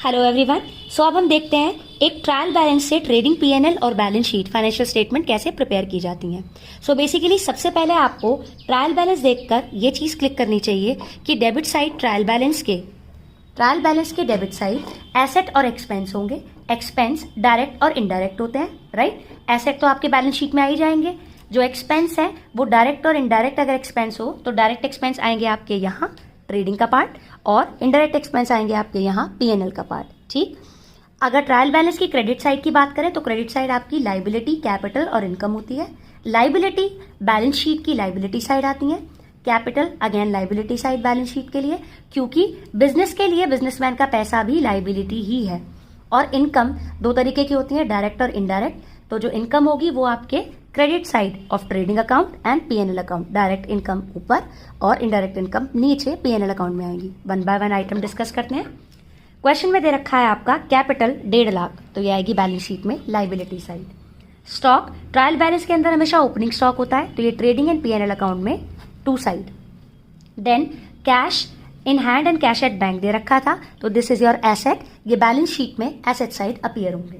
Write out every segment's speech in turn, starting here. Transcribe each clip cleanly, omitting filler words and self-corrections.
Hello everyone. सो अब हम देखते हैं एक ट्रायल बैलेंस से ट्रेडिंग पीएनएल और बैलेंस शीट फाइनेंशियल स्टेटमेंट कैसे प्रिपेयर की जाती हैं। सो बेसिकली सबसे पहले आपको ट्रायल बैलेंस देखकर ये चीज क्लिक करनी चाहिए कि डेबिट साइड ट्रायल बैलेंस के डेबिट साइड एसेट और एक्सपेंस होंगे। एक्सपेंस डायरेक्ट और इनडायरेक्ट होते हैं, राइट। एसेट तो आपके बैलेंस शीट में आ ही जाएंगे। जो एक्सपेंस है वो डायरेक्ट और इनडायरेक्ट अगर एक्सपेंस हो तो डायरेक्ट एक्सपेंस आएंगे आपके यहाँ ट्रेडिंग का पार्ट और इनडायरेक्ट एक्सपेंस आएंगे आपके यहाँ पीएनएल का पार्ट, ठीक। अगर ट्रायल बैलेंस की क्रेडिट साइड की बात करें तो क्रेडिट साइड आपकी लाइबिलिटी, कैपिटल और इनकम होती है। लाइबिलिटी बैलेंस शीट की लाइबिलिटी साइड आती है, capital again liability side balance sheet के लिए, क्योंकि बिजनेस के लिए बिजनेसमैन का पैसा भी लाइबिलिटी ही है। और इनकम दो तरीके की होती है, डायरेक्ट और इनडायरेक्ट। तो जो इनकम होगी वो आपके credit side of trading account and PNL account, direct income ऊपर और इनडायरेक्ट इनकम नीचे पीएनएल अकाउंट में आएगी। One by one item discuss करते हैं। क्वेश्चन में दे रखा है आपका कैपिटल 1.5 लाख, तो ये आएगी बैलेंस शीट में liability side. Stock trial balance के अंदर हमेशा ओपनिंग स्टॉक होता है, तो ये ट्रेडिंग एंड पीएनएल अकाउंट में 2 side. Then cash in hand and cash at bank दे रखा था, तो दिस इज योर एसेट, ये बैलेंस शीट में एसेट साइड अपीयर होंगे।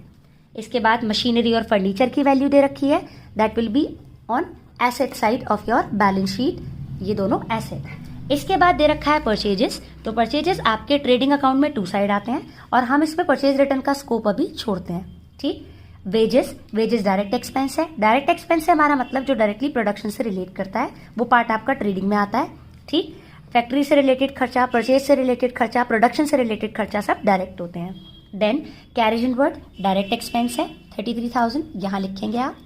इसके बाद मशीनरी और फर्नीचर की वैल्यू दे रखी है, that will be on asset side of your balance sheet, ये दोनों एसेट। इसके बाद दे रखा है परचेजेस, तो परचेजेस आपके ट्रेडिंग अकाउंट में 2 साइड आते हैं और हम इसमें परचेज रिटर्न का स्कोप अभी छोड़ते हैं, ठीक। वेजेस डायरेक्ट एक्सपेंस है। डायरेक्ट एक्सपेंस से हमारा मतलब जो डायरेक्टली प्रोडक्शन से रिलेट करता है वो पार्ट आपका ट्रेडिंग में आता है, ठीक। फैक्ट्री से रिलेटेड खर्चा, परचेज से रिलेटेड खर्चा, प्रोडक्शन से रिलेटेड खर्चा सब डायरेक्ट होते हैं। Then carriage inward direct expense है 33,000, यहाँ लिखेंगे आप।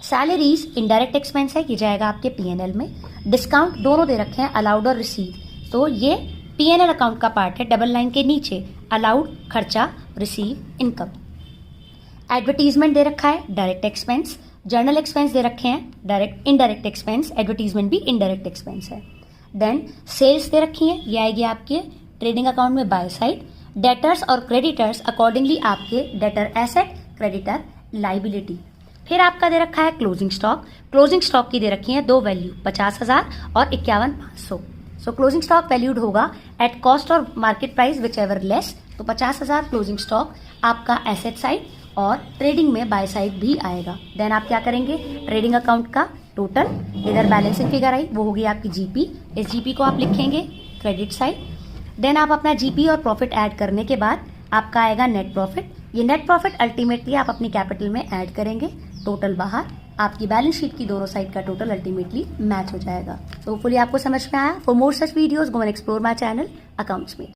सैलरीज इनडायरेक्ट एक्सपेंस है, ये जाएगा आपके पीएनएल में। डिस्काउंट दोनों दे रखे हैं, अलाउड और रिसीव, तो ये पीएनएल अकाउंट का पार्ट है, डबल लाइन के नीचे अलाउड खर्चा, रिसीव इनकम। एडवर्टीजमेंट दे रखा है डायरेक्ट एक्सपेंस, जर्नल एक्सपेंस दे रखे हैं डायरेक्ट इनडायरेक्ट एक्सपेंस, एडवर्टीजमेंट भी इनडायरेक्ट एक्सपेंस है। देन सेल्स दे रखी है, ये आएगी आपके ट्रेडिंग अकाउंट में बाय साइड। डेटर्स और क्रेडिटर्स अकॉर्डिंगली आपके डेटर एसेट, क्रेडिटर लाइबिलिटी। फिर आपका दे रखा है क्लोजिंग स्टॉक। क्लोजिंग स्टॉक की दे रखी है 2 वैल्यू, 50,000 और 51,500। सो क्लोजिंग स्टॉक वैल्यूड होगा एट कॉस्ट और market price which ever less, तो 50,000 क्लोजिंग स्टॉक आपका एसेट साइड और ट्रेडिंग में बाय साइड भी आएगा। देन आप क्या करेंगे, ट्रेडिंग अकाउंट का टोटल इधर बैलेंसिंग फिगर आई, वो होगी आपकी जीपी, इस जीपी को आप लिखेंगे क्रेडिट साइड। देन आप अपना जीपी और प्रॉफिट ऐड करने के बाद आपका आएगा नेट प्रॉफिट। ये नेट प्रॉफिट अल्टीमेटली आप अपनी कैपिटल में ऐड करेंगे, टोटल बाहर आपकी बैलेंस शीट की दोनों साइड का टोटल अल्टीमेटली मैच हो जाएगा। तो होपफुली आपको समझ में आया। For more such videos go and explore my channel accounts में।